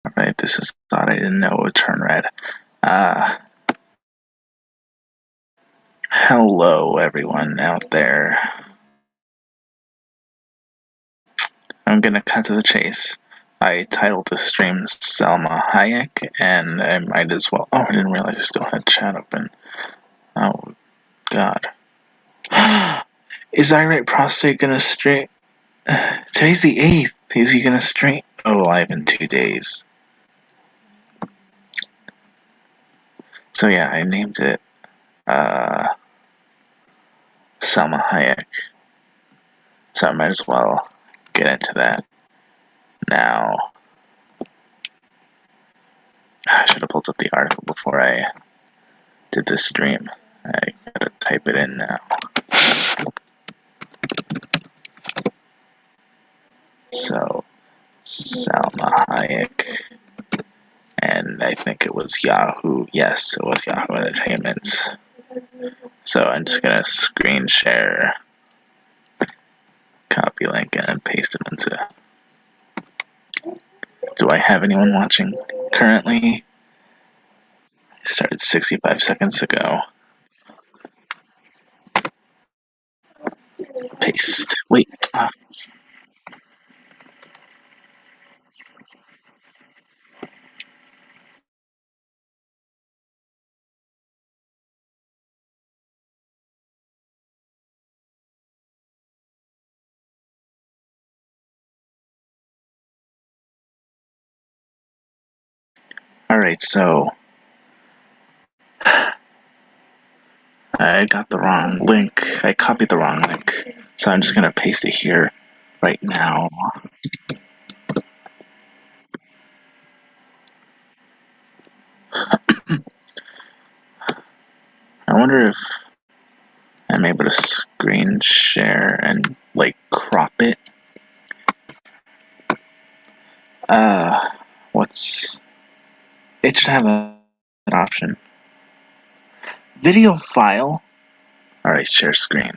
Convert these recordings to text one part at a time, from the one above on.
Alright, this is thought I didn't know it would turn red. Uh, Hello everyone out there. I'm gonna cut to the chase. I titled this stream Salma Hayek, and I might as well. Oh, I didn't realize I still had chat open. Oh, God. Is Irate Prostate gonna stream? Today's the 8th. Is he gonna stream? Oh, live in 2 days. So yeah, I named it Salma Hayek. So I might as well get into that now. I should have pulled up the article before I did this stream. I gotta type it in now. So, Salma Hayek, and I think it was Yahoo. Yes, it was Yahoo Entertainment. So I'm just gonna screen share, copy link, and paste it into. Do I have anyone watching currently? I started 65 seconds ago. Paste. Wait. Alright, so I got the wrong link. I copied the wrong link. So I'm just gonna paste it here right now. I wonder if I'm able to screen share and like crop it. What's it should have an option. Video file. Alright, share screen.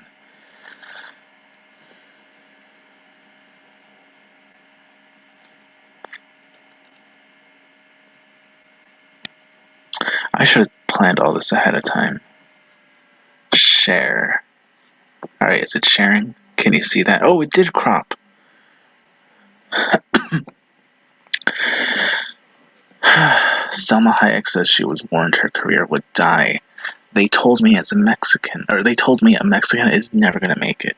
I should have planned all this ahead of time. Share. Alright, is it sharing? Can you see that? Oh, it did crop. Salma Hayek says she was warned her career would die. They told me a Mexican is never gonna make it.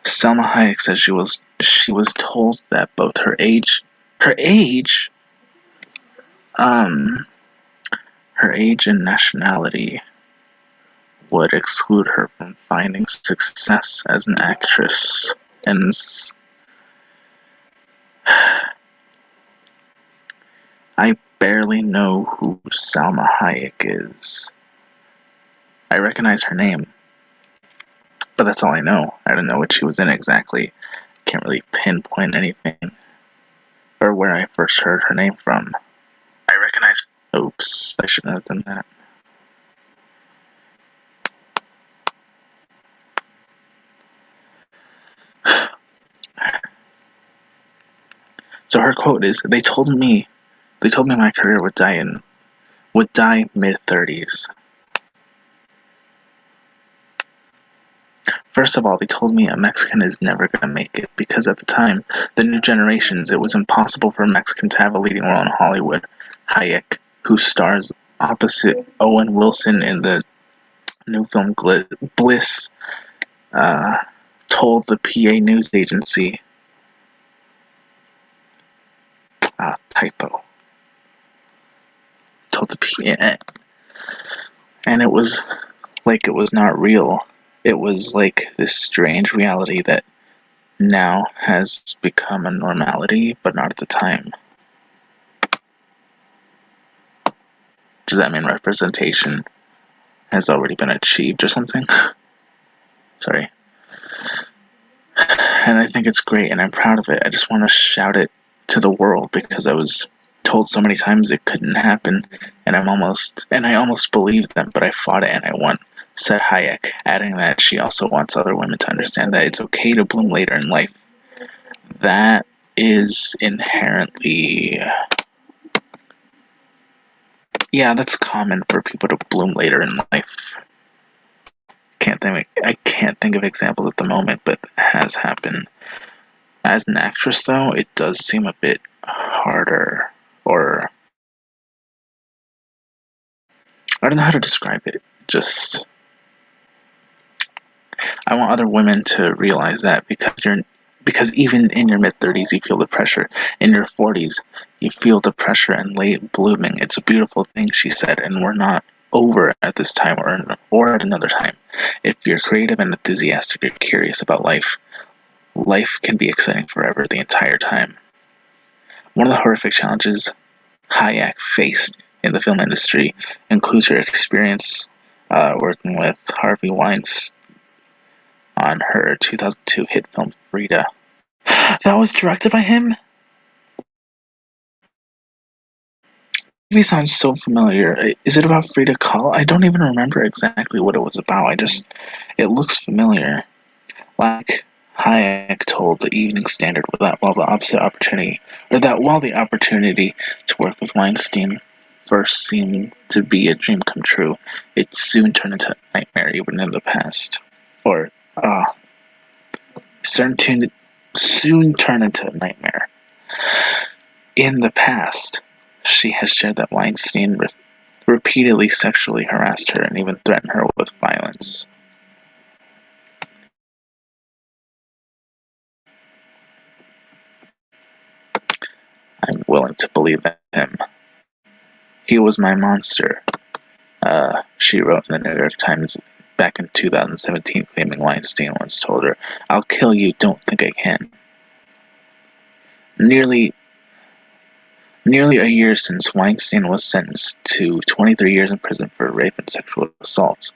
Salma Hayek says she was told that both her age and nationality would exclude her from finding success as an actress. And I barely know who Salma Hayek is. I recognize her name, but that's all I know. I don't know what she was in exactly. Can't really pinpoint anything or where I first heard her name from. I recognize. Oops, I shouldn't have done that. So her quote is, "They told me my career would die mid-30s. First of all, they told me a Mexican is never going to make it because at the time, the new generations, it was impossible for a Mexican to have a leading role in Hollywood." Hayek, who stars opposite Owen Wilson in the new film Bliss, told the PA news agency, typo, told the PA, and it was like it was not real. It was like this strange reality that now has become a normality, but not at the time. Does that mean representation has already been achieved or something? Sorry. And I think it's great, and I'm proud of it. I just want to shout it to the world because I was told so many times it couldn't happen, and I almost believed them, but I fought it and I won, said Hayek, adding that she also wants other women to understand that it's okay to bloom later in life. That is inherently, yeah, that's common for people to bloom later in life. I can't think of examples at the moment, but it has happened. As an actress, though, it does seem a bit harder, or I don't know how to describe it. Just I want other women to realize that because even in your mid-30s you feel the pressure. In your 40s you feel the pressure and late blooming. It's a beautiful thing, she said, and we're not over at this time or at another time. If you're creative and enthusiastic or curious about life, life can be exciting forever the entire time. One of the horrific challenges Hayek faced in the film industry includes her experience working with Harvey Weinstein on her 2002 hit film Frida. That was directed by him? The movie sounds so familiar. Is it about Frida Kahlo? I don't even remember exactly what it was about. It looks familiar. Like Hayek told the Evening Standard while the opportunity to work with Weinstein first seemed to be a dream come true, it soon turned into a nightmare even in the past. Or, soon turn into a nightmare. In the past, she has shared that Weinstein repeatedly sexually harassed her and even threatened her with violence. I'm willing to believe him. He was my monster, she wrote in the New York Times back in 2017, claiming Weinstein once told her, "I'll kill you, don't think I can." Nearly a year since Weinstein was sentenced to 23 years in prison for rape and sexual assault,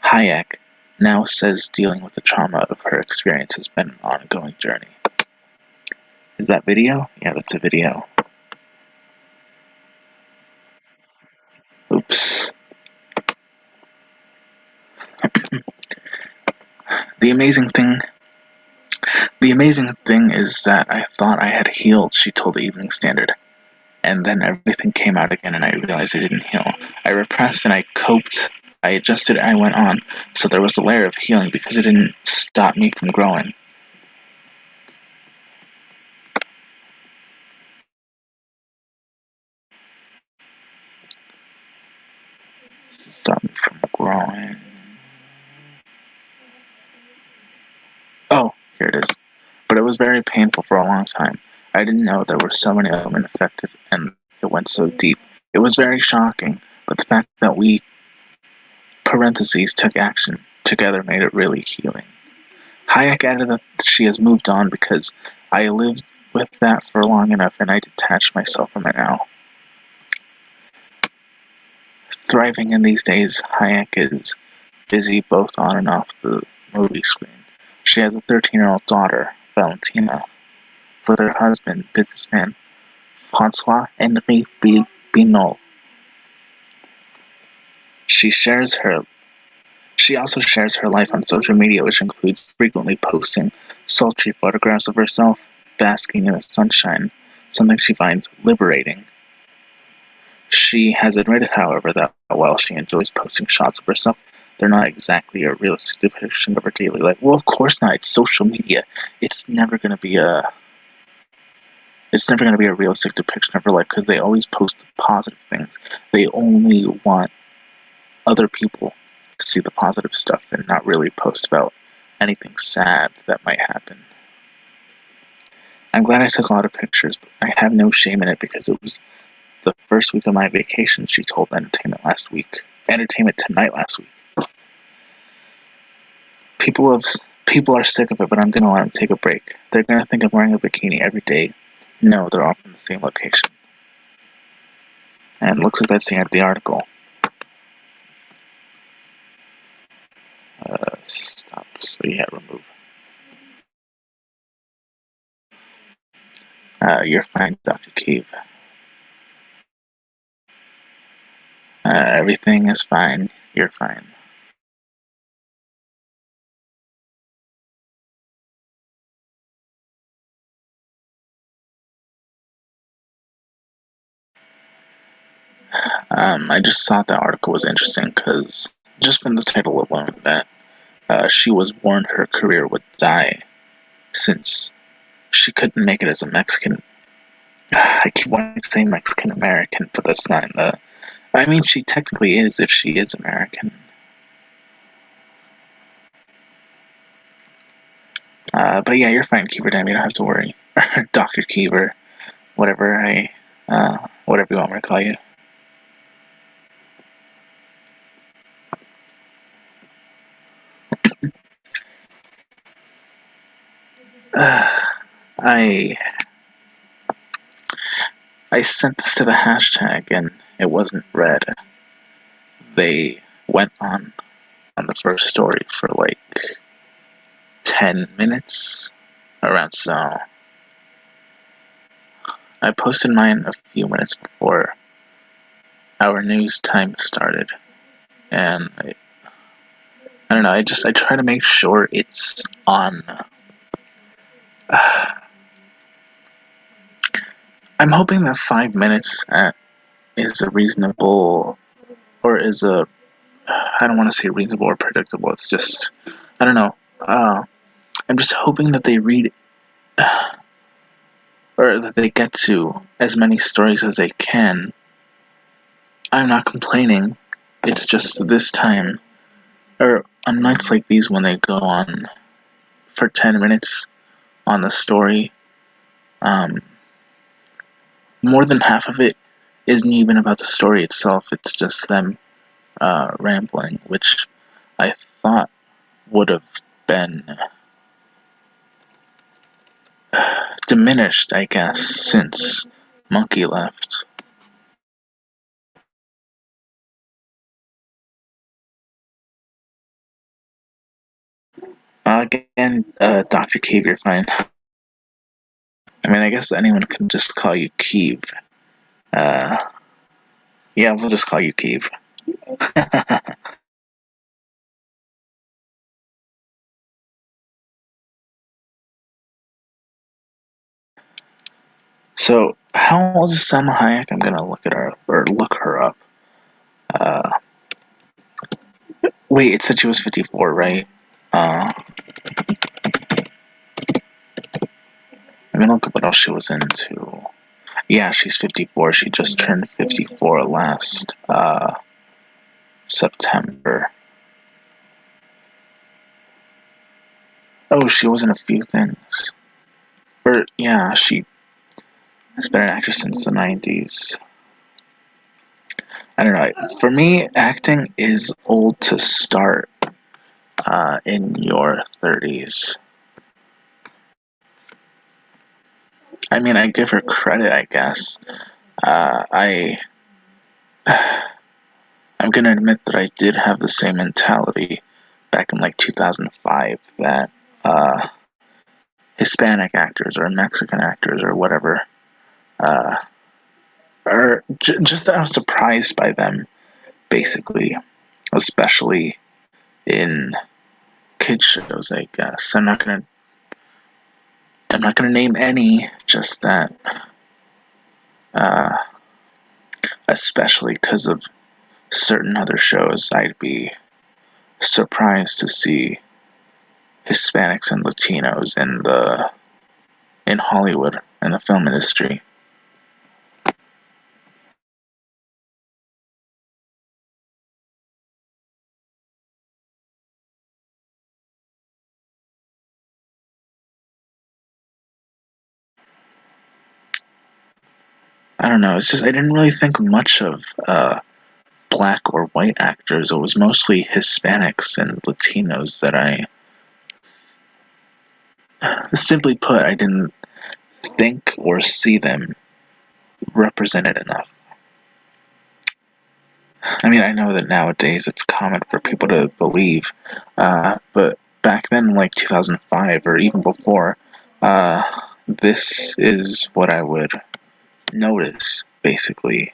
Hayek now says dealing with the trauma of her experience has been an ongoing journey. Is that video? Yeah, that's a video. Oops. The amazing thing is that I thought I had healed, she told the Evening Standard. And then everything came out again and I realized I didn't heal. I repressed and I coped. I adjusted and I went on. So there was a layer of healing because it didn't stop me from growing. Stop me from growing. Oh, here it is. But it was very painful for a long time. I didn't know there were so many women affected and it went so deep. It was very shocking, but the fact that we took action together made it really healing. Hayek added that she has moved on because I lived with that for long enough and I detached myself from it now. Thriving in these days, Hayek is busy both on and off the movie screen. She has a 13-year-old daughter, Valentina, with her husband, businessman Francois Henri Binol. She also shares her life on social media, which includes frequently posting sultry photographs of herself basking in the sunshine, something she finds liberating. She has admitted, however, that while she enjoys posting shots of herself, they're not exactly a realistic depiction of her daily life. Well, of course not. It's social media. It's never going to be a realistic depiction of her life because they always post positive things. They only want other people to see the positive stuff and not really post about anything sad that might happen. I'm glad I took a lot of pictures, but I have no shame in it because it was the first week of my vacation, she told Entertainment Tonight last week. People are sick of it, but I'm gonna let them take a break. They're gonna think I'm wearing a bikini every day. No, they're all from the same location. And it looks like that's the end of the article. Stop. So yeah, remove. You're fine, Dr. Keeve. Everything is fine. You're fine. I just thought the article was interesting because just from the title alone, that she was warned her career would die since she couldn't make it as a Mexican. I keep wanting to say Mexican American, but that's not in the. I mean, she technically is if she is American. But yeah, you're fine, Keever. Damn, you don't have to worry. Doctor Keever, whatever you want me to call you. I I sent this to the hashtag and it wasn't read. They went on the first story for like 10 minutes around, so I posted mine a few minutes before our news time started, and I don't know. I try to make sure it's on. I'm hoping that 5 minutes is a reasonable, or is a. I don't want to say reasonable or predictable. It's just I don't know. I'm just hoping that they read or that they get to as many stories as they can. I'm not complaining. It's just this time, or on nights like these when they go on for 10 minutes on the story, um, more than half of it isn't even about the story itself. It's just them rambling, which I thought would have been diminished, I guess, since Monkey left. Again, Dr. Keeve, you're fine. I mean, I guess anyone can just call you Keeve. Uh, yeah, we'll just call you Keeve. So, how old is Salma Hayek? I'm gonna look her up. Uh, wait, it said she was 54, right? Uh, I'm gonna look at what else she was into. Yeah, she's 54. She just turned 54 last September. Oh, she was in a few things. Or yeah, she has been an actress since the 90s. I don't know. For me, acting is old to start in your 30s. I mean, I give her credit, I guess. I I'm gonna admit that I did have the same mentality back in like 2005 that Hispanic actors or Mexican actors or whatever, uh, or just that I was surprised by them, basically, especially in kid shows. I guess I'm not gonna name any, just that, uh, especially because of certain other shows, I'd be surprised to see Hispanics and Latinos in Hollywood and the film industry. I don't know. It's just I didn't really think much of black or white actors. It was mostly Hispanics and Latinos that simply put, I didn't think or see them represented enough. I mean, I know that nowadays it's common for people to believe, but back then, like 2005 or even before, uh, this is what I would notice, basically.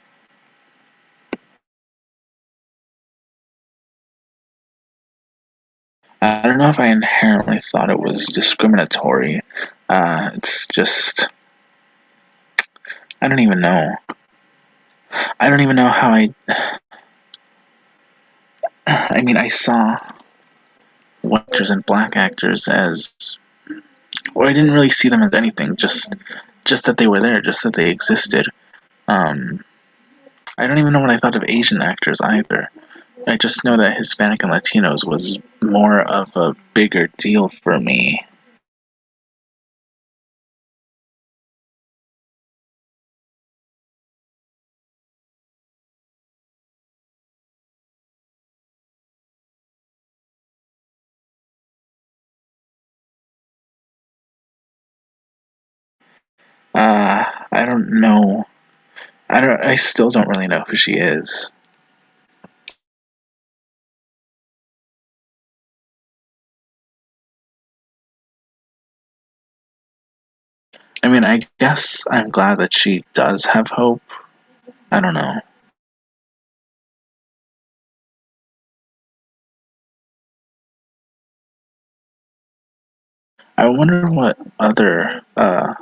I don't know if I inherently thought it was discriminatory. It's just, I don't even know. I don't even know how I mean, I saw white actors and black actors as, or I didn't really see them as anything, just that they were there, just that they existed. Um, I don't even know what I thought of Asian actors either. I just know that Hispanic and Latinos was more of a bigger deal for me. I don't know. I still don't really know who she is. I mean, I guess I'm glad that she does have hope. I don't know. I wonder what other, I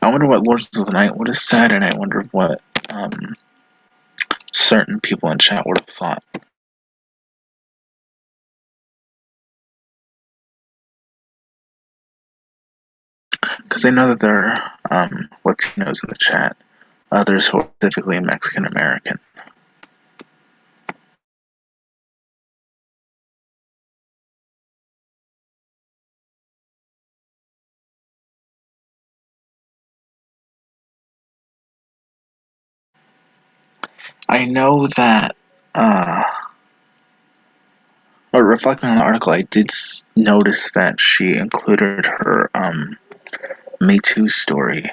wonder what Lords of the Night would have said, and I wonder what, certain people in chat would have thought. Because I know that there are, Latinos in the chat, others who are specifically Mexican American. I know that, or reflecting on the article, I did notice that she included her, Me Too story.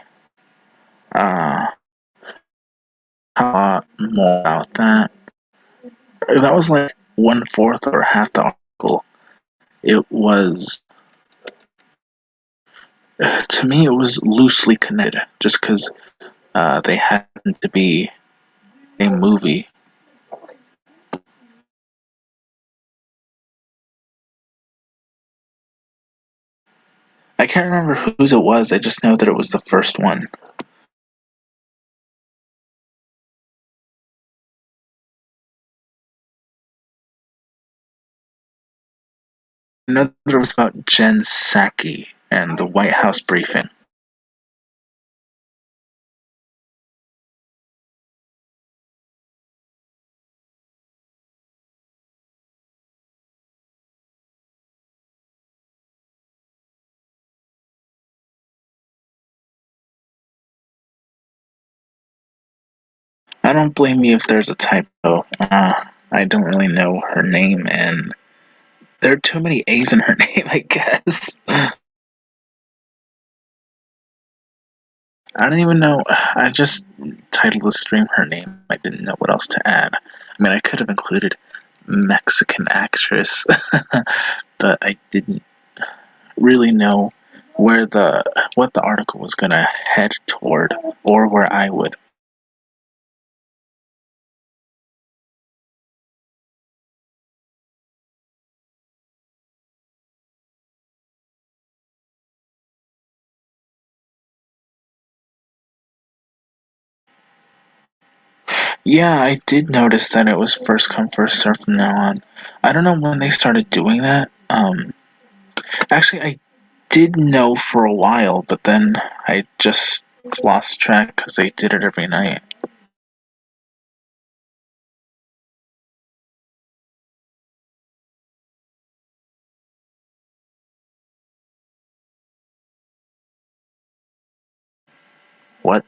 A lot more about that. That was like one fourth or half the article. It was, to me, it was loosely connected, just because they happened to be a movie. I can't remember whose it was. I just know that it was the first one. Another was about Jen Psaki and the White House briefing. I don't blame you if there's a typo. I don't really know her name, and there are too many A's in her name, I guess. I don't even know. I just titled the stream her name. I didn't know what else to add. I mean, I could have included Mexican actress, but I didn't really know what the article was gonna head toward, or where I would. Yeah, I did notice that it was first come first serve from now on. I don't know when they started doing that. Actually, I did know for a while, but then I just lost track because they did it every night. What?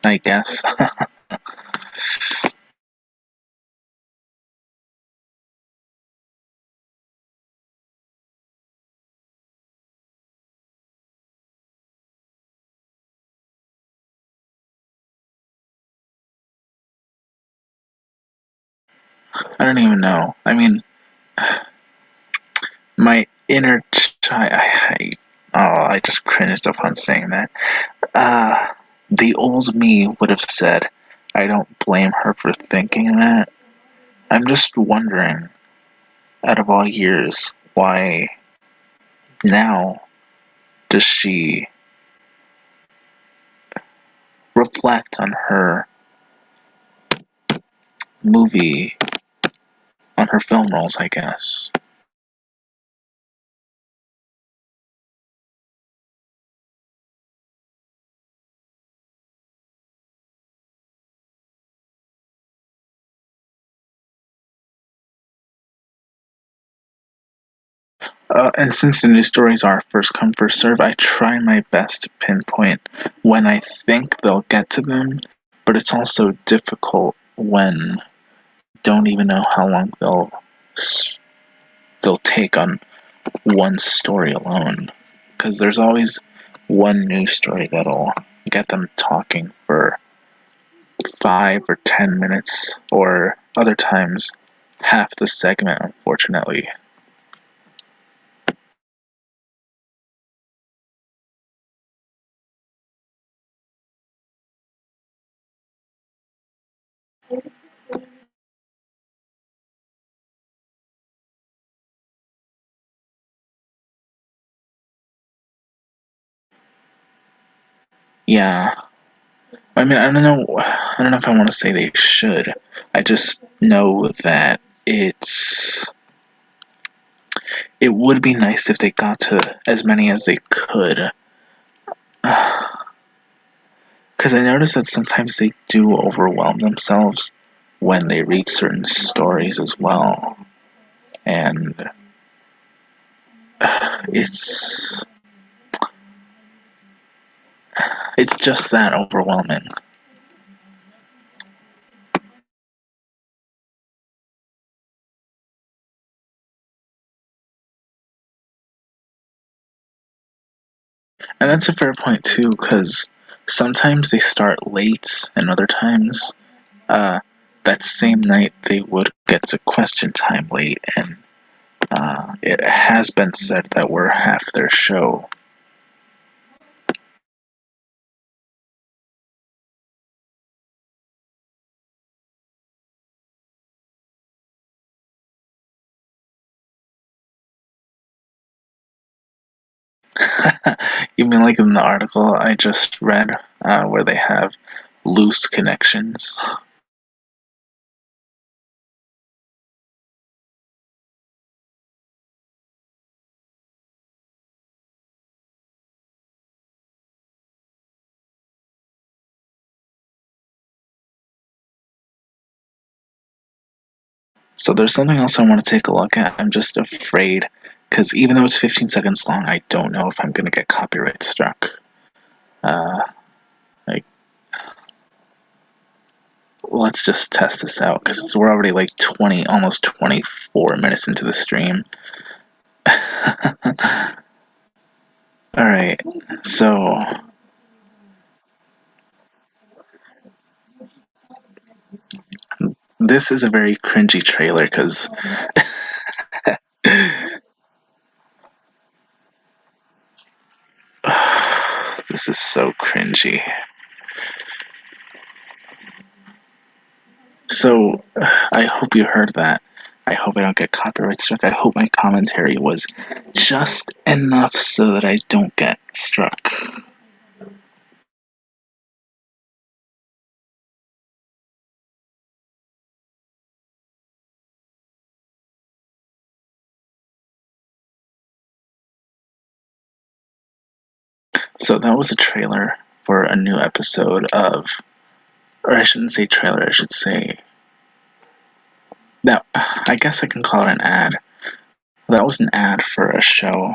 I guess. I don't even know. I mean, my inner child. I just cringed upon saying that. Uh, the old me would have said, I don't blame her for thinking that. I'm just wondering, out of all years, why now does she reflect on her movie, on her film roles, I guess. And since the news stories are first come, first serve, I try my best to pinpoint when I think they'll get to them, but it's also difficult when don't even know how long they'll take on one story alone, because there's always one news story that'll get them talking for 5 or 10 minutes, or other times half the segment, unfortunately. Yeah, I mean, I don't know if I want to say they should. I just know that it would be nice if they got to as many as they could. Because I notice that sometimes they do overwhelm themselves when they read certain stories as well. And it's it's just that overwhelming. And that's a fair point too, because sometimes they start late, and other times, uh, that same night they would get to question time late, and it has been said that we're half their show. You mean like in the article I just read, where they have loose connections? So there's something else I want to take a look at. I'm just afraid, because even though it's 15 seconds long, I don't know if I'm going to get copyright struck. Uh, like, let's just test this out, because we're already like 20, almost 24 minutes into the stream. Alright, so this is a very cringy trailer, because this is so cringy. So, I hope you heard that. I hope I don't get copyright struck. I hope my commentary was just enough so that I don't get struck. So that was a trailer for a new episode of, or I shouldn't say trailer, I should say, that, I guess I can call it an ad. That was an ad for a show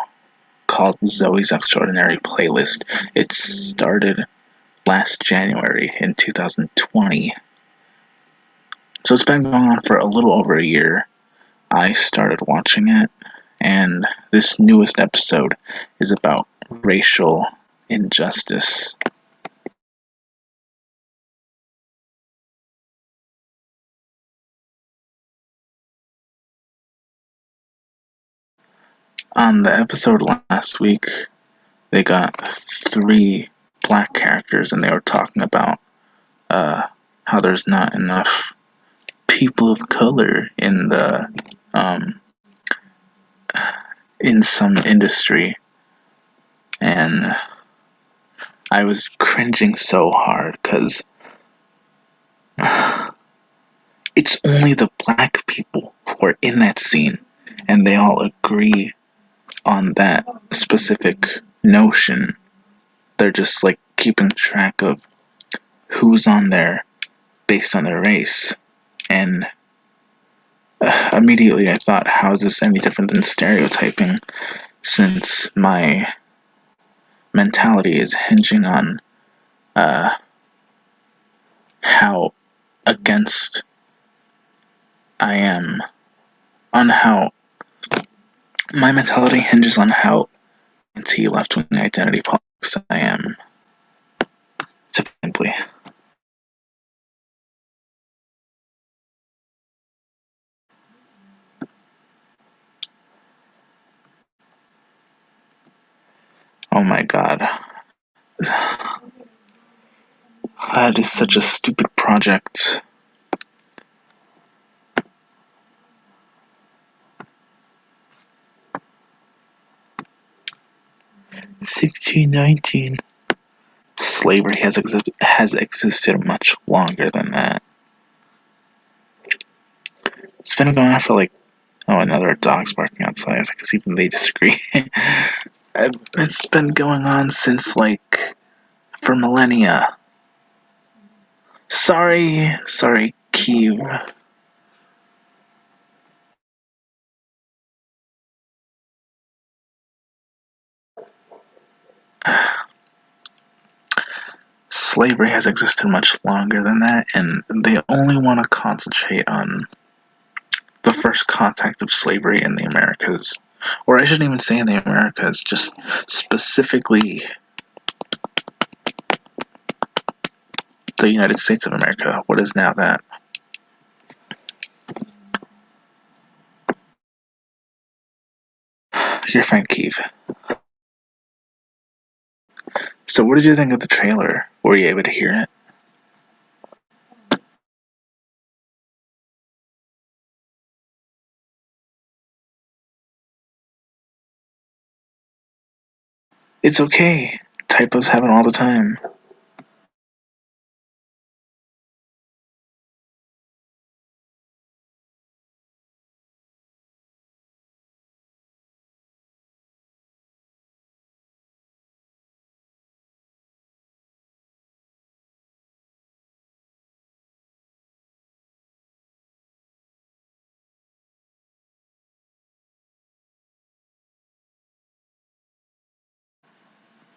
called Zoe's Extraordinary Playlist. It started last January in 2020. So it's been going on for a little over a year. I started watching it, and this newest episode is about racial injustice. On the episode last week, they got three black characters, and they were talking about how there's not enough people of color um, in some industry, and I was cringing so hard because it's only the black people who are in that scene, and they all agree on that specific notion. They're just like keeping track of who's on there based on their race, and immediately I thought, how is this any different than stereotyping? Since my mentality is hinging on how against I am, on how my mentality hinges on how anti left wing identity politics I am. Simply. Oh my god. That is such a stupid project. (1619) Slavery has existed much longer than that. It's been going on for like, oh, another dog's barking outside because even they disagree. It's been going on since like for millennia. Sorry, Kiev. Slavery has existed much longer than that, and they only want to concentrate on the first contact of slavery in the Americas. Or I shouldn't even say in the Americas, just specifically the United States of America. What is now that? You're fine, Kiev. So what did you think of the trailer? Were you able to hear it? It's okay. Typos happen all the time.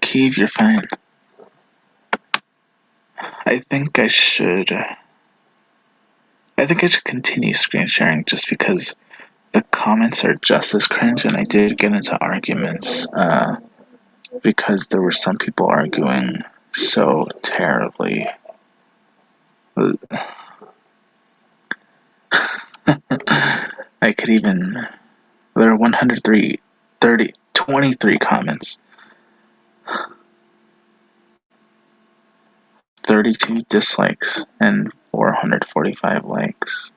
Kiev, you're fine. I think I should. I think I should continue screen sharing just because the comments are just as cringe, and I did get into arguments because there were some people arguing so terribly. I could even. There are 103, 30, 23 comments, 32 dislikes, and 445 likes.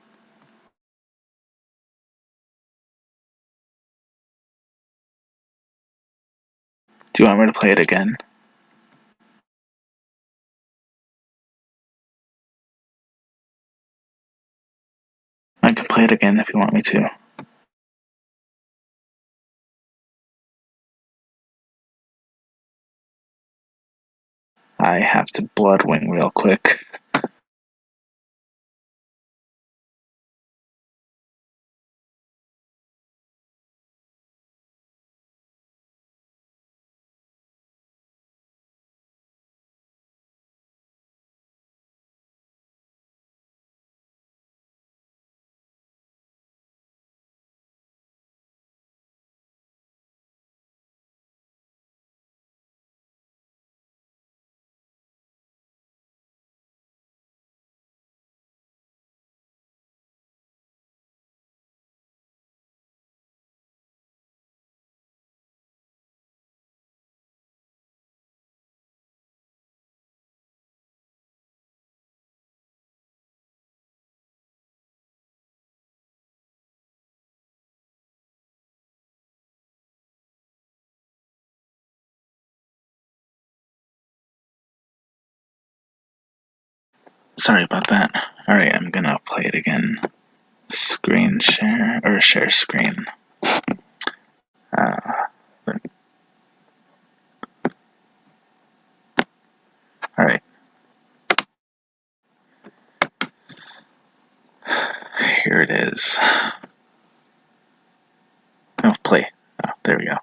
Do you want me to play it again? I can play it again if you want me to. I have to bloodwing real quick. Sorry about that. Alright, I'm gonna play it again. Screen share, or share screen. Uh, Alright, here it is. Oh, play. Oh, there we go.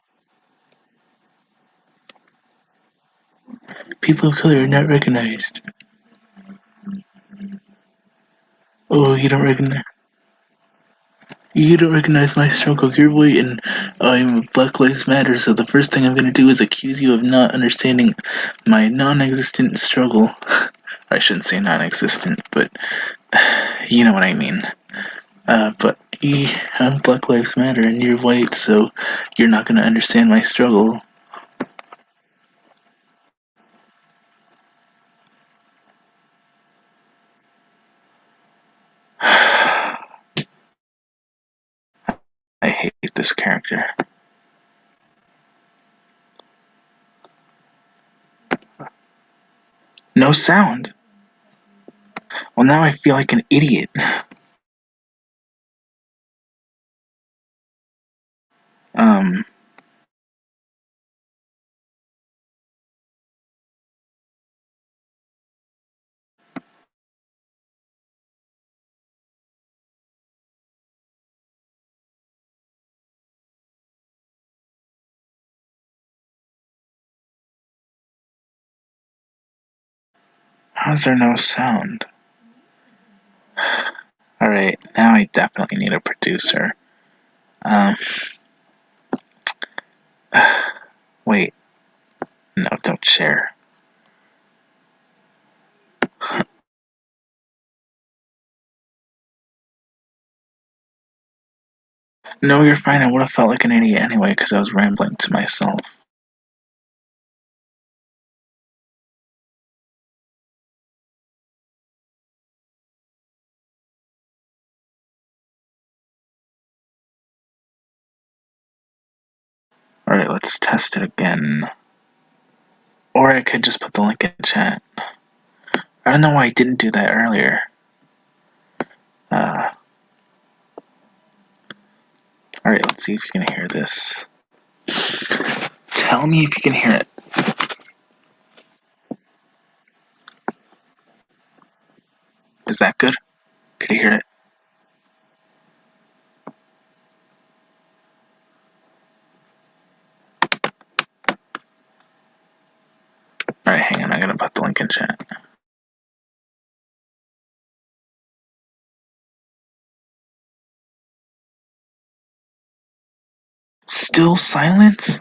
People of color are not recognized. Oh, you don't recognize my struggle. You're white and I'm Black Lives Matter, so the first thing I'm gonna do is accuse you of not understanding my non-existent struggle. I shouldn't say non-existent, but you know what I mean. But I'm Black Lives Matter and you're white, so you're not gonna understand my struggle. I hate this character. No sound. Well, now I feel like an idiot. Um, how is there no sound? Alright, now I definitely need a producer. Um, wait. No, don't share. No, you're fine. I would have felt like an idiot anyway because I was rambling to myself. Alright, let's test it again. Or I could just put the link in chat. I don't know why I didn't do that earlier. Uh, Alright, let's see if you can hear this. Tell me if you can hear it. Is that good? Could you hear it? Alright, hang on. I'm gonna put the link in chat. Still silence?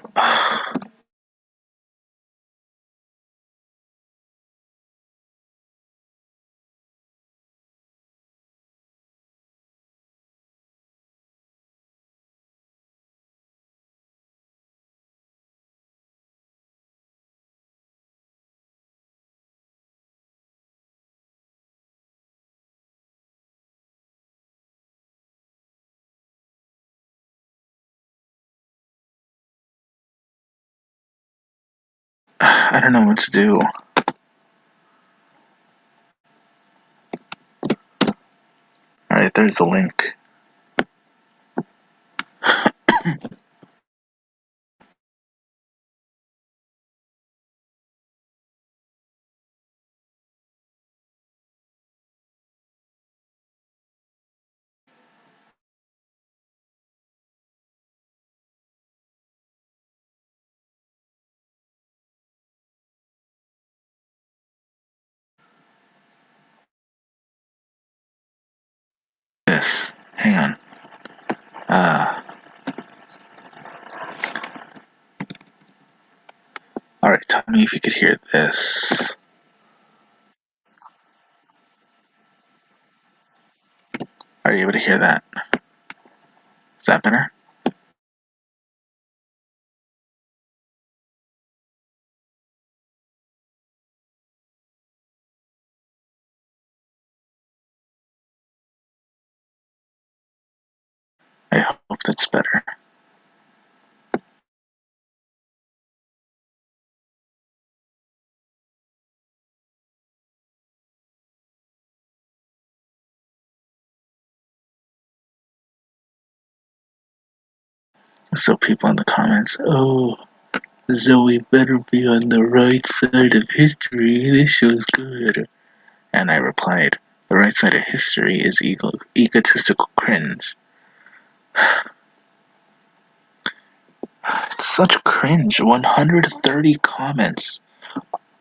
I don't know what to do. Alright, there's the link. This. Hang on. Alright, tell me if you could hear this. Are you able to hear that? Is that better? I hope that's better. So people in the comments, oh, Zoe better be on the right side of history. This show's good. And I replied, the right side of history is egotistical cringe. It's such cringe. 130 comments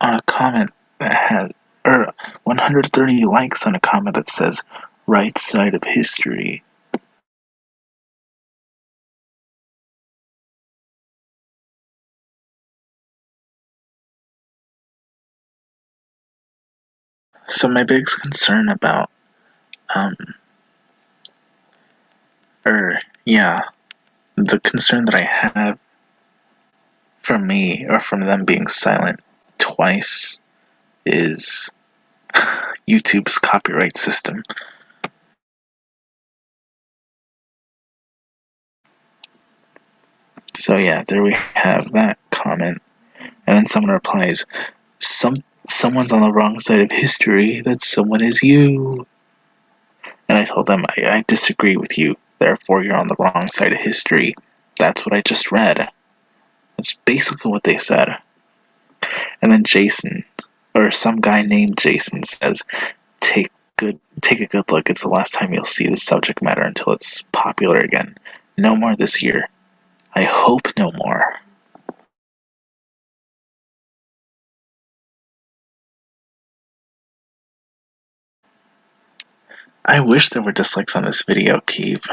on a comment that has, or 130 likes on a comment that says, right side of history. So my biggest concern about, the concern that I have from me or from them being silent twice is YouTube's copyright system. So yeah, there we have that comment. And then someone replies, someone's on the wrong side of history. That someone is you. And I told them, I disagree with you. Therefore, you're on the wrong side of history. That's what I just read. That's basically what they said. And then Jason, or some guy named Jason, says, take a good look. It's the last time you'll see this subject matter until it's popular again. No more this year. I hope no more. I wish there were dislikes on this video, Keeve.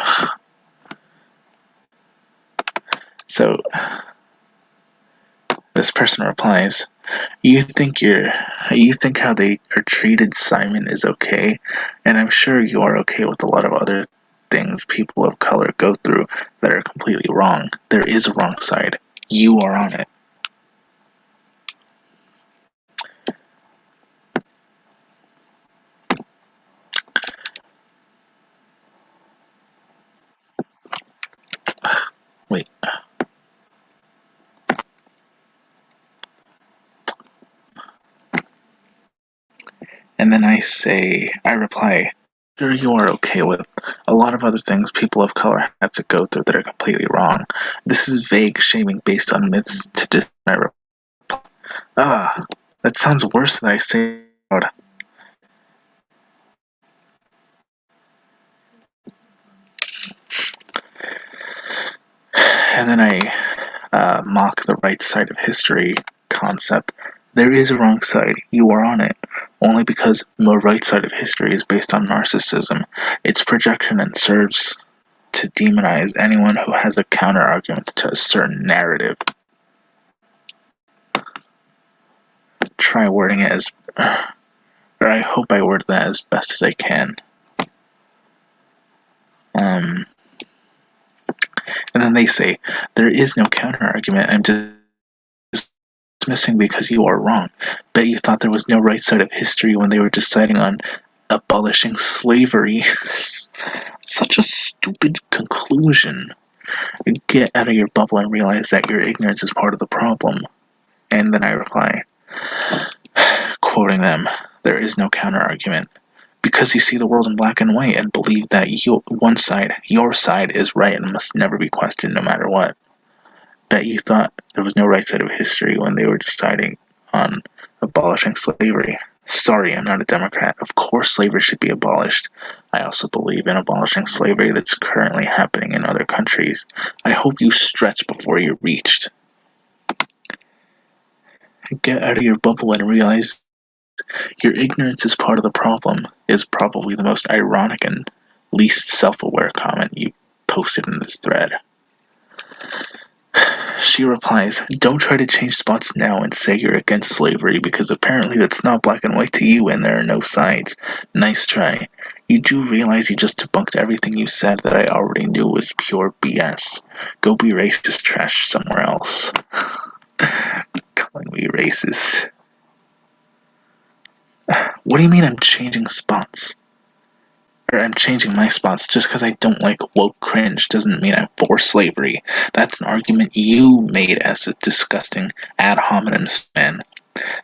So, this person replies, you think how they are treated Simon is okay, and I'm sure you are okay with a lot of other things people of color go through that are completely wrong. There is a wrong side. You are on it. Wait. And then I reply, sure you are okay with a lot of other things people of color have to go through that are completely wrong. This is vague shaming based on myths to dis my reply. That sounds worse than I say out. And then I mock the right side of history concept. There is a wrong side. You are on it. Only because the right side of history is based on narcissism. It's projection and serves to demonize anyone who has a counter argument to a certain narrative. Try wording it as, or I hope I word that as best as I can. And then they say, there is no counter argument. I'm just dismissing because you are wrong. Bet you thought there was no right side of history when they were deciding on abolishing slavery. Such a stupid conclusion. Get out of your bubble and realize that your ignorance is part of the problem. And then I reply, quoting them, there is no counter argument. Because you see the world in black and white and believe that your side is right and must never be questioned no matter what. Bet you thought there was no right side of history when they were deciding on abolishing slavery. Sorry, I'm not a Democrat. Of course slavery should be abolished. I also believe in abolishing slavery that's currently happening in other countries. I hope you stretch before you're reached. Get out of your bubble and realize your ignorance is part of the problem is probably the most ironic and least self-aware comment you posted in this thread. She replies, don't try to change spots now and say you're against slavery because apparently that's not black and white to you and there are no sides. Nice try. You do realize you just debunked everything you said that I already knew was pure BS. Go be racist trash somewhere else. Calling me racist. What do you mean I'm changing spots? Or I'm changing my spots just because I don't like woke cringe doesn't mean I'm for slavery. That's an argument you made as a disgusting ad hominem man.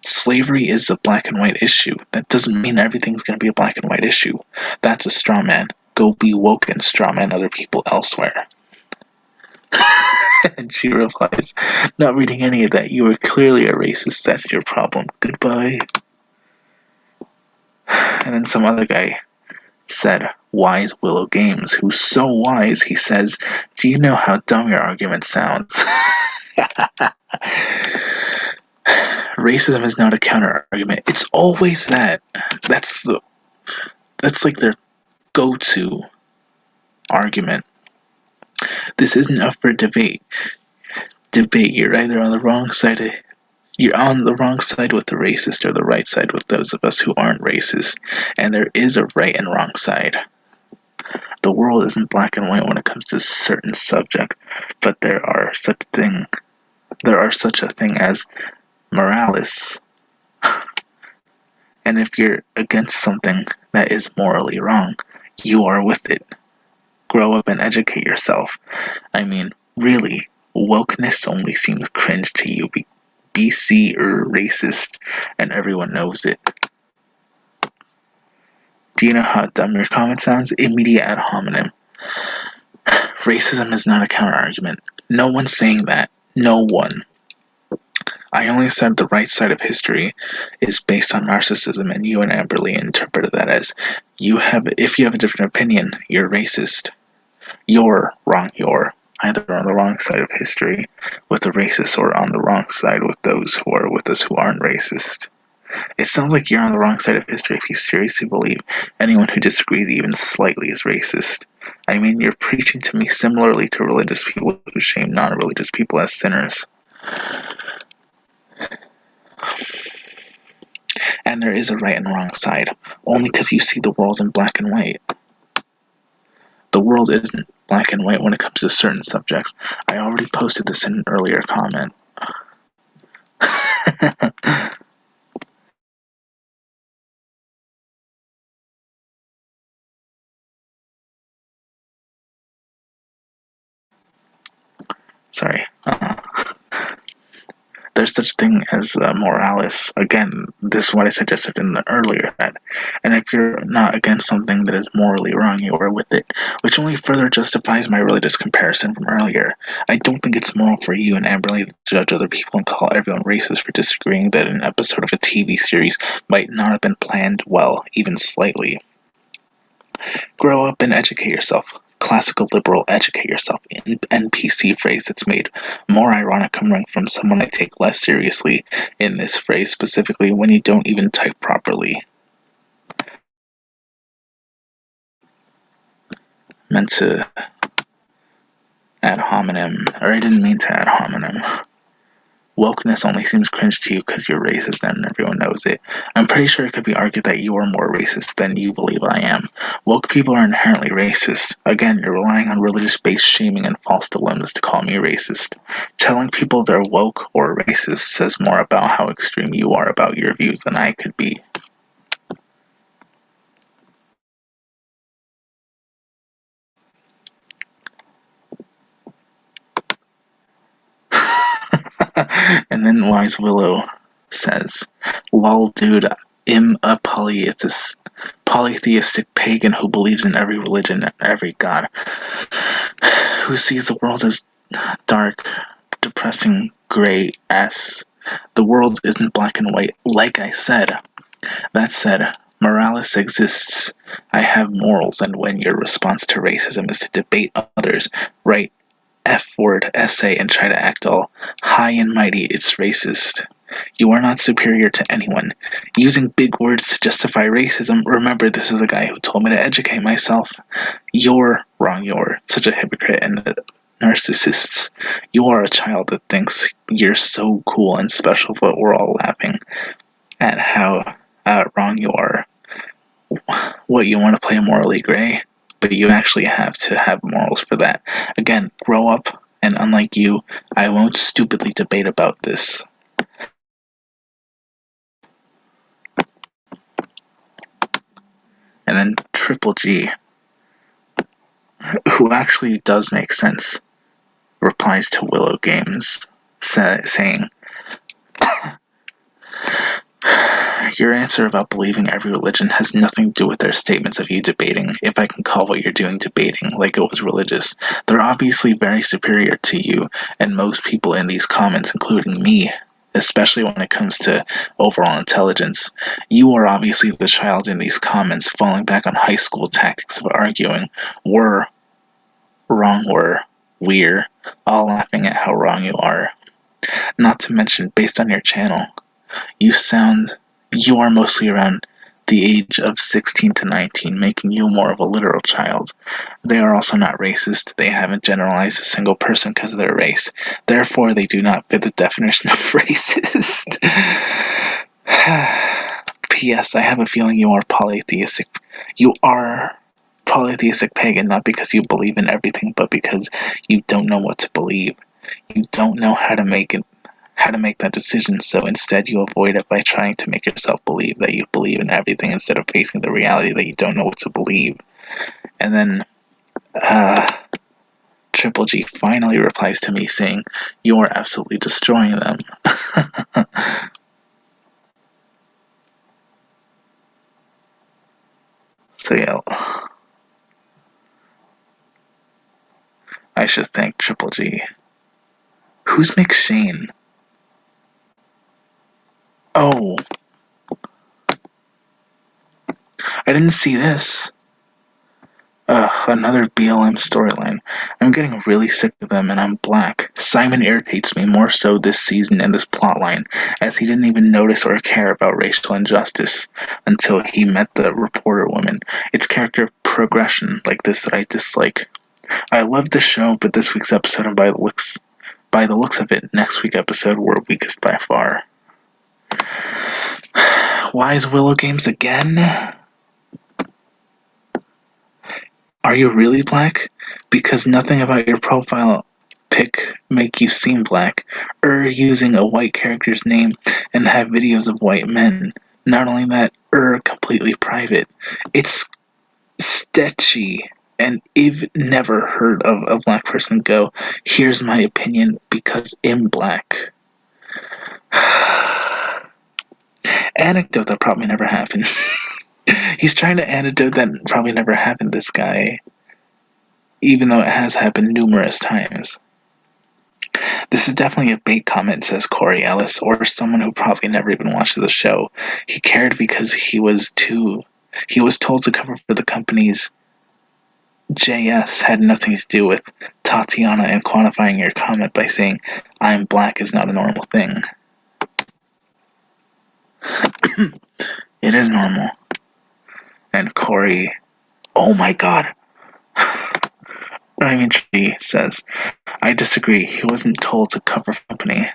Slavery is a black and white issue. That doesn't mean everything's going to be a black and white issue. That's a straw man. Go be woke and straw man other people elsewhere. And she replies, not reading any of that. You are clearly a racist. That's your problem. Goodbye. And then some other guy said, wise Willow Games, who's so wise, he says, do you know how dumb your argument sounds? Racism is not a counter argument. It's always that. That's like their go-to argument. This isn't up for debate. You're either on the wrong side you're on the wrong side with the racist or the right side with those of us who aren't racist. And there is a right and wrong side. The world isn't black and white when it comes to a certain subject, but there are such a thing as moralists. And if you're against something that is morally wrong, you are with it. Grow up and educate yourself. I mean, really, wokeness only seems cringe to you. BC or racist, and everyone knows it. Do you know how dumb your comment sounds? Immediate ad hominem. Racism is not a counter-argument. No one's saying that. No one. I only said the right side of history is based on narcissism, and you and Amberly interpreted that as if you have a different opinion, you're racist. You're wrong. You're either on the wrong side of history with the racists or on the wrong side with those who are with us who aren't racist. It sounds like you're on the wrong side of history if you seriously believe anyone who disagrees even slightly is racist. I mean, you're preaching to me similarly to religious people who shame non-religious people as sinners. And there is a right and wrong side, only because you see the world in black and white. The world isn't black and white when it comes to certain subjects. I already posted this in an earlier comment. Sorry. There's such thing as moralis. Again, this is what I suggested in the earlier ad. And if you're not against something that is morally wrong, you are with it, which only further justifies my religious comparison from earlier. I don't think it's moral for you and Amberly to judge other people and call everyone racist for disagreeing that an episode of a TV series might not have been planned well, even slightly. Grow up and educate yourself. Classical liberal educate yourself, NPC phrase that's made more ironic coming from someone I take less seriously in this phrase, specifically when you don't even type properly. Meant to ad hominem, or I didn't mean to ad hominem. Wokeness only seems cringe to you because you're racist and everyone knows it. I'm pretty sure it could be argued that you are more racist than you believe I am. Woke people are inherently racist. Again, you're relying on religious-based shaming and false dilemmas to call me racist. Telling people they're woke or racist says more about how extreme you are about your views than I could be. And then Wise Willow says, lol dude, I'm a polytheistic pagan who believes in every religion and every god, who sees the world as dark, depressing, gray S. The world isn't black and white, like I said. That said, moralis exists. I have morals, and when your response to racism is to debate others, write F-word essay and try to act all high and mighty, it's racist. You are not superior to anyone. Using big words to justify racism, remember this is a guy who told me to educate myself. You're wrong, you're such a hypocrite and narcissists. You are a child that thinks you're so cool and special, but we're all laughing at how wrong you are. What, you want to play morally gray? But you actually have to have morals for that. Again, grow up, and unlike you, I won't stupidly debate about this. And then Triple G, who actually does make sense, replies to Willow Games, saying, Your answer about believing every religion has nothing to do with their statements of you debating, if I can call what you're doing debating, like it was religious. They're obviously very superior to you and most people in these comments, including me, especially when it comes to overall intelligence. You are obviously the child in these comments falling back on high school tactics of arguing. We're all laughing at how wrong you are. Not to mention, based on your channel, you are mostly around the age of 16 to 19, making you more of a literal child. They are also not racist. They haven't generalized a single person because of their race. Therefore, they do not fit the definition of racist. P.S. I have a feeling you are polytheistic. You are polytheistic pagan, not because you believe in everything, but because you don't know what to believe. You don't know how to make that decision, so instead you avoid it by trying to make yourself believe that you believe in everything instead of facing the reality that you don't know what to believe. And then Triple G finally replies to me saying, "You are absolutely destroying them." So yeah, I should thank Triple G. Who's McShane? Oh, I didn't see this. Another BLM storyline. I'm getting really sick of them, and I'm black. Simon irritates me more so this season and this plotline, as he didn't even notice or care about racial injustice until he met the reporter woman. It's character progression like this that I dislike. I love the show, but this week's episode, and by the looks of it, next week's episode were weakest by far. Why is Willow Games again? Are you really black? Because nothing about your profile pic make you seem black. Using a white character's name and have videos of white men. Not only that, completely private. It's sketchy. And I've never heard of a black person go, "Here's my opinion because I'm black." Anecdote that probably never happened. He's trying to anecdote that probably never happened, this guy. Even though it has happened numerous times. This is definitely a bait comment, says Corey Ellis, or someone who probably never even watched the show. He cared because he was told to cover for the company's JS had nothing to do with Tatiana, and quantifying your comment by saying, "I'm black" is not a normal thing. It is normal. And Corey, oh my god. She says, "I disagree. He wasn't told to cover for company.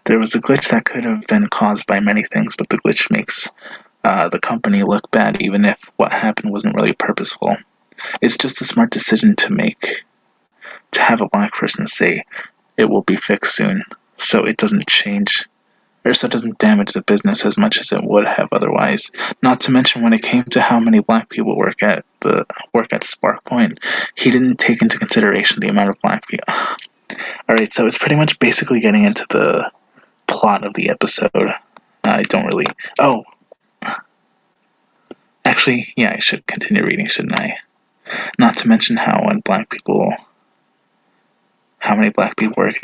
There was a glitch that could have been caused by many things, but the glitch makes the company look bad even if what happened wasn't really purposeful. It's just a smart decision to make, to have a black person say it will be fixed soon, so it doesn't damage the business as much as it would have otherwise. Not to mention when it came to how many black people work at Spark Point, he didn't take into consideration the amount of black people." Alright, so it's pretty much basically getting into the plot of the episode. I don't really... Oh! Actually, yeah, I should continue reading, shouldn't I? Not to mention how many black people work,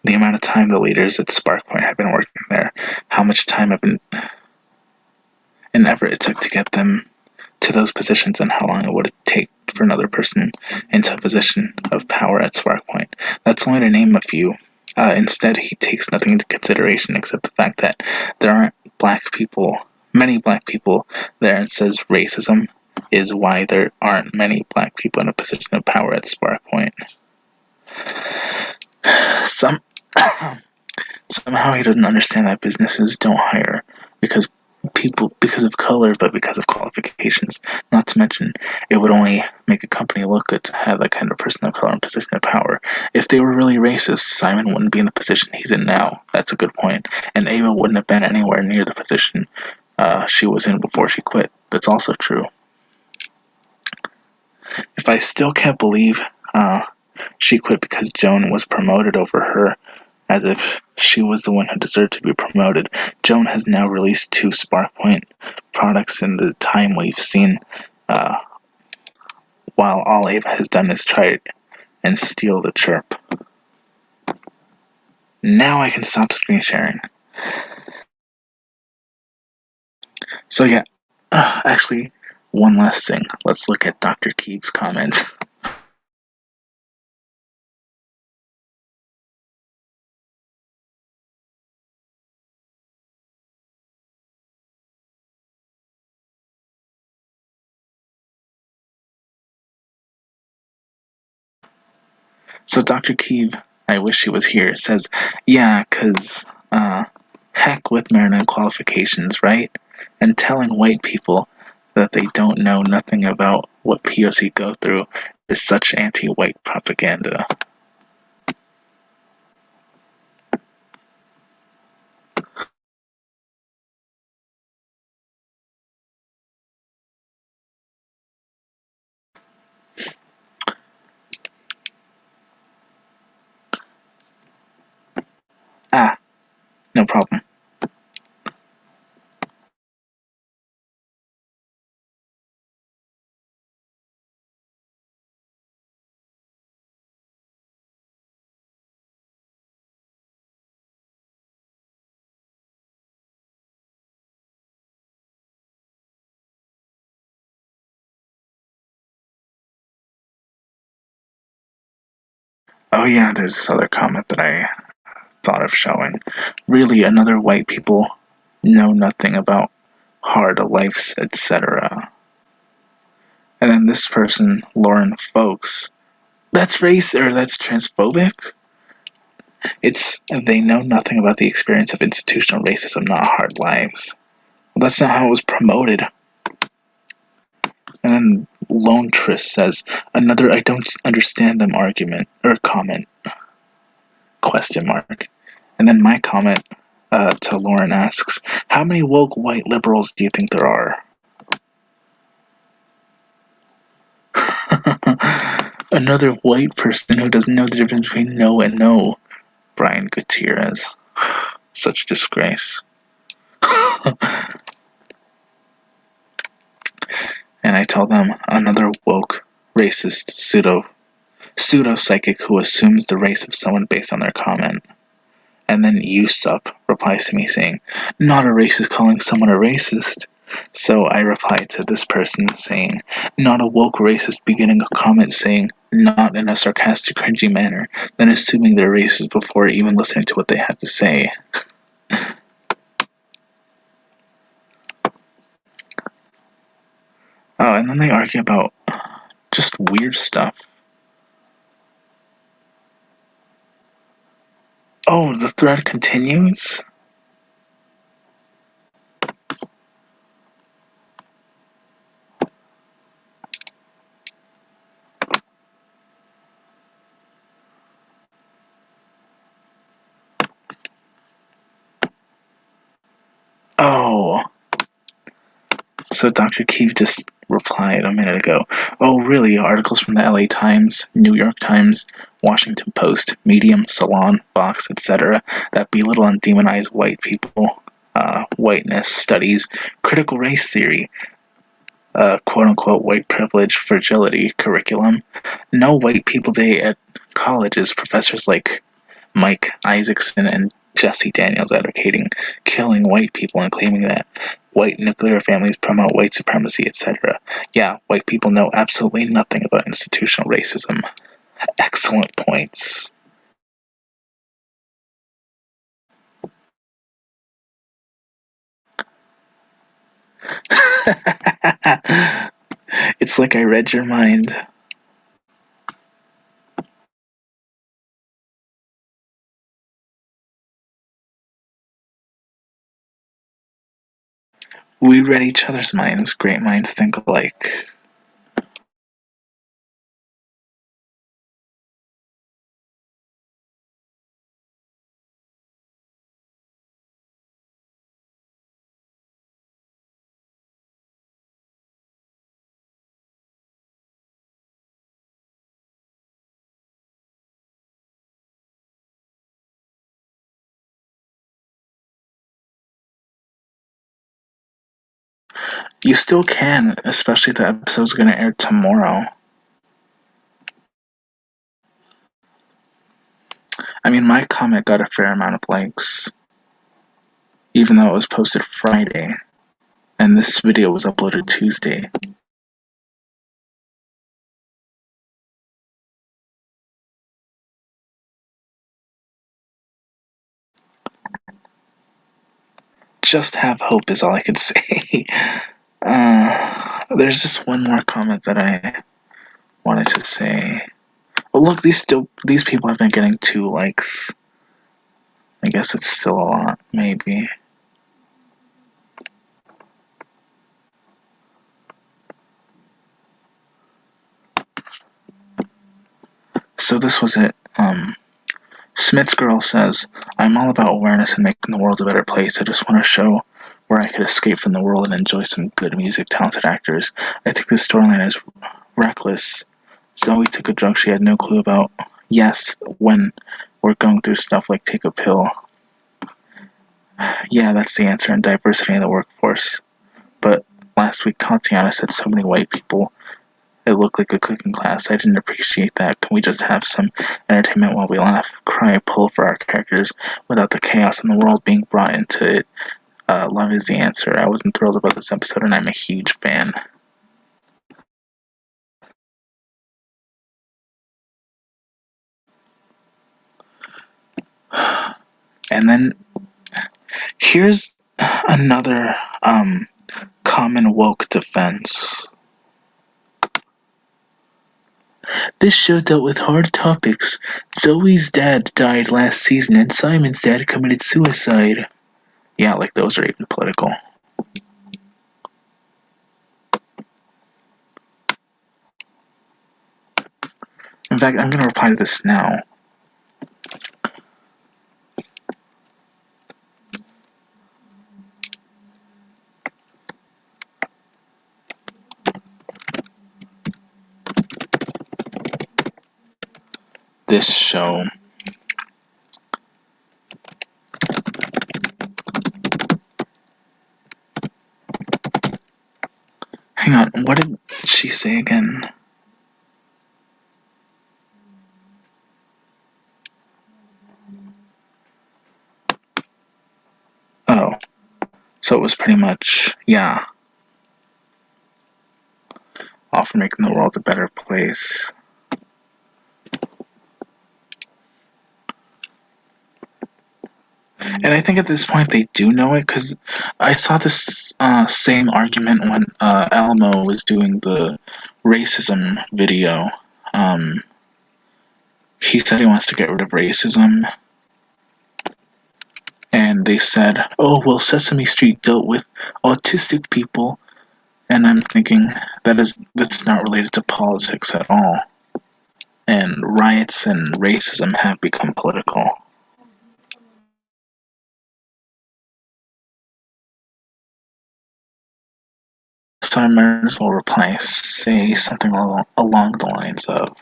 the amount of time the leaders at Spark Point have been working there, how much time and effort it took to get them to those positions, and how long it would take for another person into a position of power at Spark Point. That's only to name a few. Instead, he takes nothing into consideration except the fact that there aren't many black people there, and says racism is why there aren't many black people in a position of power at Spark Point. Somehow he doesn't understand that businesses don't hire because of color, but because of qualifications. Not to mention, it would only make a company look good to have that kind of person of color in a position of power. If they were really racist, Simon wouldn't be in the position he's in now. That's a good point. And Ava wouldn't have been anywhere near the position she was in before she quit. That's also true. If I still can't believe she quit because Joan was promoted over her, as if She was the one who deserved to be promoted. Joan has now released 2 SparkPoint products in the time we've seen, uh, while all Ava has done is try and steal the chirp. Now I can stop screen sharing. So yeah, actually, one last thing. Let's look at Dr. Keeve's comments. So Dr. Keeve, I wish he was here, says, yeah, 'cause, heck with merit qualifications, right? And telling white people that they don't know nothing about what POC go through is such anti-white propaganda. Ah, no problem. Oh yeah, there's this other comment that I thought of showing. Really, another white people know nothing about hard lives, etc. And then this person, Lauren Folks, that's that's transphobic. It's they know nothing about the experience of institutional racism, not hard lives. Well, that's not how it was promoted. And then Lone Tris says, another I don't understand them argument or comment question mark. And then my comment to Lauren asks, how many woke white liberals do you think there are? Another white person who doesn't know the difference between no and no. Brian Gutierrez. Such disgrace. And I tell them, another woke, racist, pseudo-psychic who assumes the race of someone based on their comment. And then Usup replies to me saying, not a racist calling someone a racist. So I reply to this person saying, not a woke racist beginning a comment saying, not in a sarcastic, cringy manner, then assuming they're racist before even listening to what they have to say. Oh, and then they argue about just weird stuff. Oh, the thread continues? Oh. So Dr. Keefe just replied a minute ago, oh really, articles from the LA Times, New York Times, Washington Post, Medium, Salon, Vox, etc. that belittle and demonize white people, whiteness studies, critical race theory, quote-unquote white privilege fragility curriculum. No white people day at colleges, professors like Mike Isaacson and Jesse Daniels advocating killing white people and claiming that white nuclear families promote white supremacy, etc. Yeah, white people know absolutely nothing about institutional racism. Excellent points. It's like I read your mind. We read each other's minds. Great minds think alike. You still can, especially the episode's gonna air tomorrow. I mean, my comment got a fair amount of likes, even though it was posted Friday, and this video was uploaded Tuesday. Just have hope is all I could say. There's just one more comment that I wanted to say. Well, look, these people have been getting 2 likes. I guess it's still a lot, maybe. So this was it. Smith's Girl says, I'm all about awareness and making the world a better place. I just want to show where I could escape from the world and enjoy some good music, talented actors. I think this storyline is reckless. Zoe took a drug she had no clue about. Yes, when we're going through stuff like take a pill. Yeah, that's the answer in diversity in the workforce. But last week Tatiana said so many white people. It looked like a cooking class. I didn't appreciate that. Can we just have some entertainment while we laugh, cry, pull for our characters without the chaos in the world being brought into it? Love is the answer. I wasn't thrilled about this episode, and I'm a huge fan. And then here's another common woke defense. This show dealt with hard topics. Zoe's dad died last season, and Simon's dad committed suicide. Yeah, like those are even political. In fact, I'm going to reply to this now. This show. Hang on, what did she say again? Oh, so it was pretty much, yeah, all for making the world a better place. And I think at this point they do know it, because I saw this same argument when Elmo was doing the racism video. He said he wants to get rid of racism. And they said, oh, well, Sesame Street dealt with autistic people. And I'm thinking, that's not related to politics at all. And riots and racism have become political. So I might as well say something along the lines of,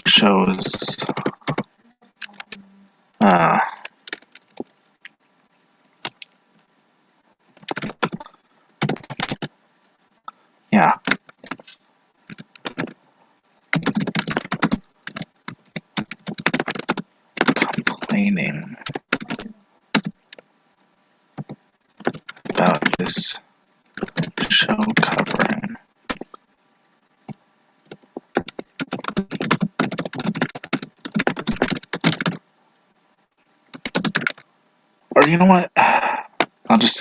shows, yeah, complaining about this show covering or you know what? I'll just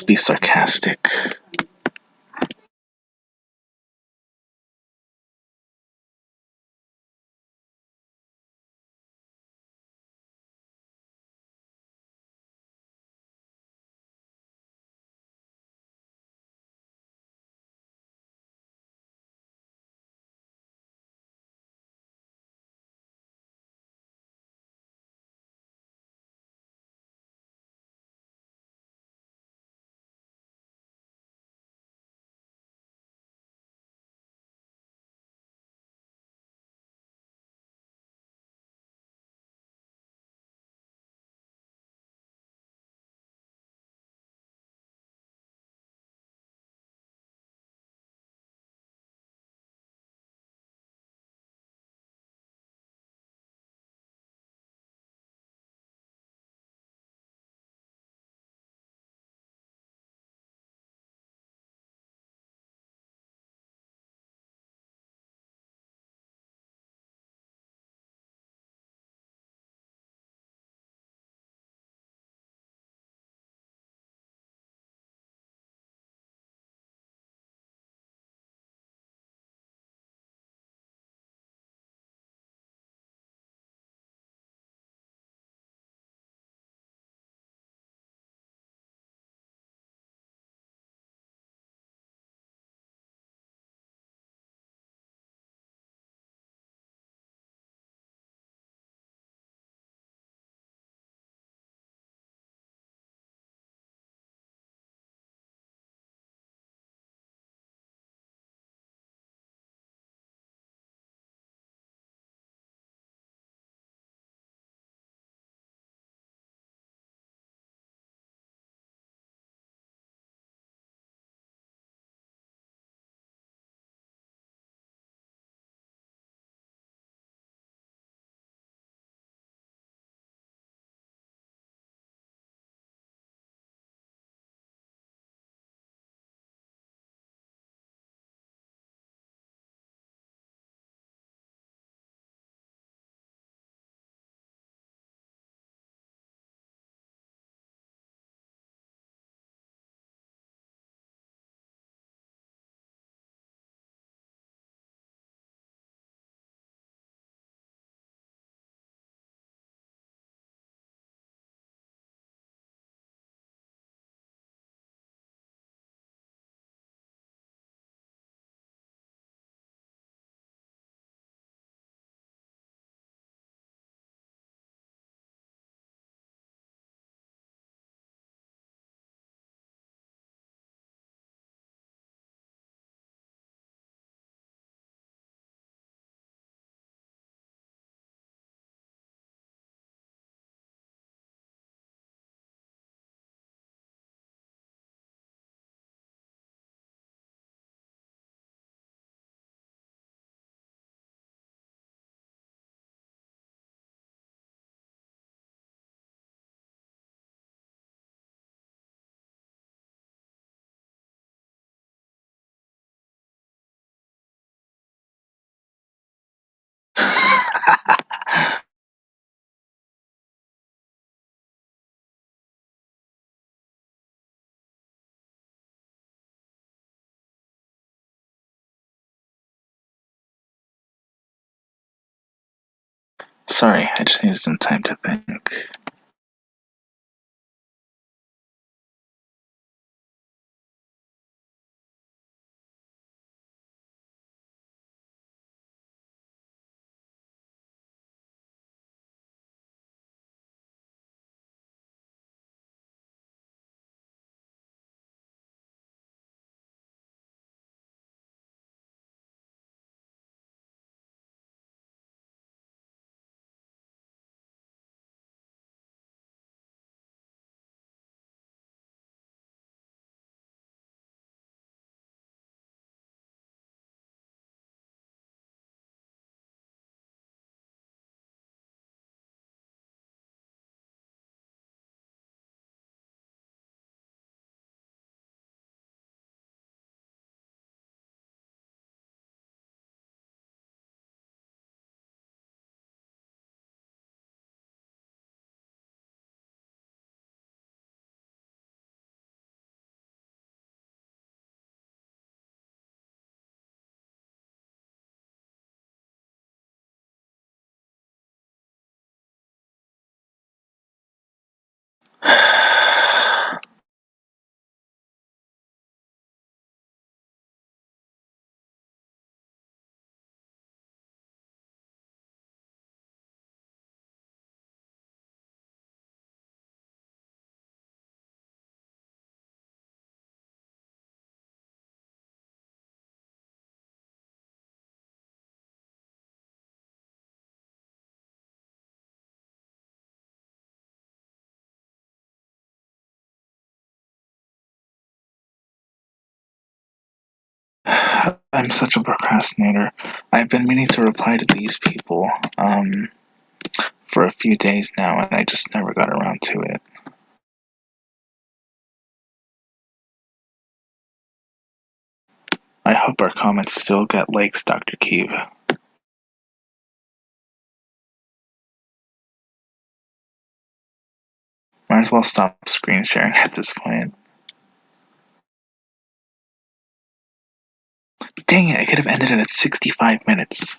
be sarcastic. Sorry, I just needed some time to think. I'm such a procrastinator. I've been meaning to reply to these people for a few days now, and I just never got around to it. I hope our comments still get likes, Dr. Keeve. Might as well stop screen sharing at this point. Dang it, I could have ended it at 65 minutes.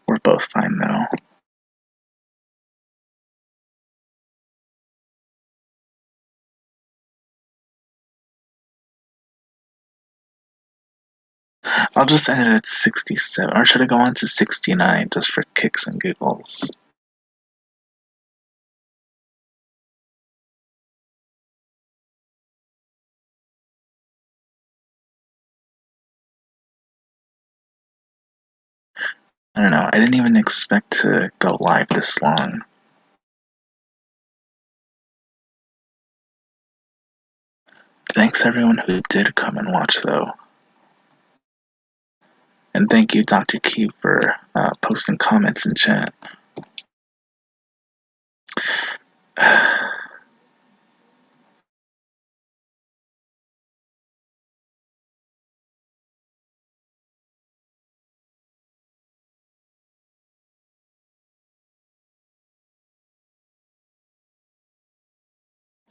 We're both fine though. I'll just end it at 67, or should I go on to 69 just for kicks and giggles? I don't know, I didn't even expect to go live this long. Thanks everyone who did come and watch though. And thank you, Dr. Key, for posting comments in chat.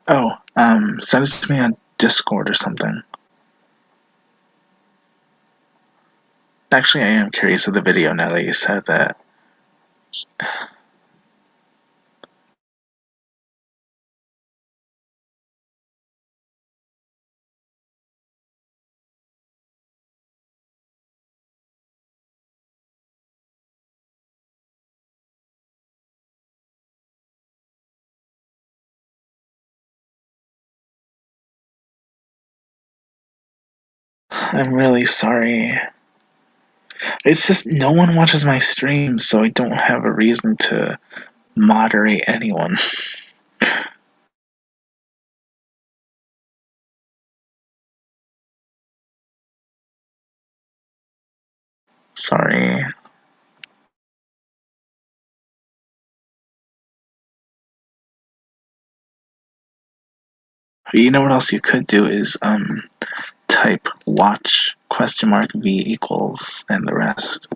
Oh, send it to me on Discord or something. Actually, I am curious of the video now that you said that. I'm really sorry. It's just no one watches my streams, so I don't have a reason to moderate anyone. Sorry. You know what else you could do is type watch ?v equals and the rest.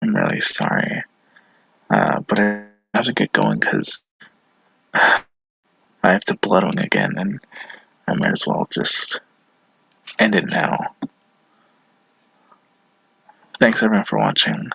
I'm really sorry. But I have to get going because I have to bloodwing again, and I might as well just end it now. Thanks everyone for watching.